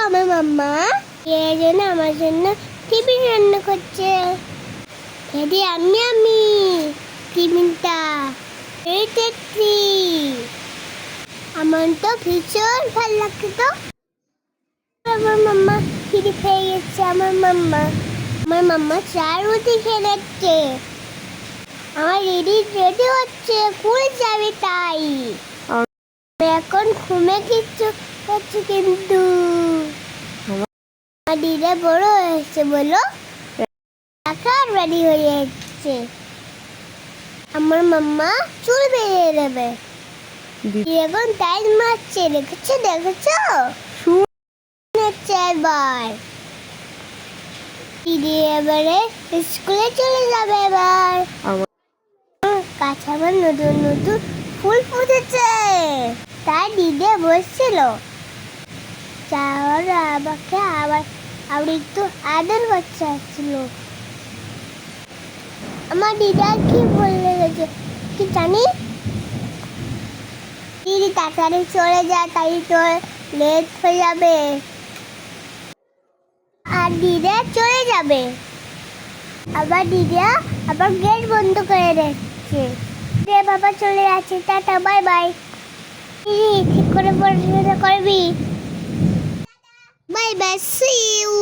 আমার মাম্মা এর জন্য আমার জন্য টিফিন রান্না করছে। খেতে আমি টিফিনটা এই দেখছি। আমার তো ভীষণ ভালো লাগছে। তো আমার মাম্মা খিদে পেয়ে গেছে। আমার মাম্মা চার রুটি খেয়ে যাচ্ছে। আমার রেডি হচ্ছে, স্কুল যাবে তাই। এখন ঘুমে কিচ্ছু করছে, কিন্তু আমার দিদা বড় হয়েছে বলো, টাকার বাড়ি হয়ে যাচ্ছে। আমার মাম্মা চুল বেরিয়ে দেবে। এখন টাইম মারছে, দেখেছো এবার দিদি এবারে স্কুলে চলে যাবে। এবার কাছে আবার নতুন নতুন ফুল ফুটেছে। তাই দিদি বসছিল, যাওয়ার আমাকে আবার একটু আদর করছিল। আমার দিদা কি বলে গেছে কি জানি, দিদি তাড়াতাড়ি চলে যায়, তাই তো লেট হয়ে যাবে। আর দিদা চলে যাবে, আবার দিদা আবার গেট বন্ধ করে রেখেছে। বাবা চলে যাচ্ছে, টাটা বাই বাই। দিদি ঠিক করে পড়াশোনা করবি, বাই বাই, সি ইউ।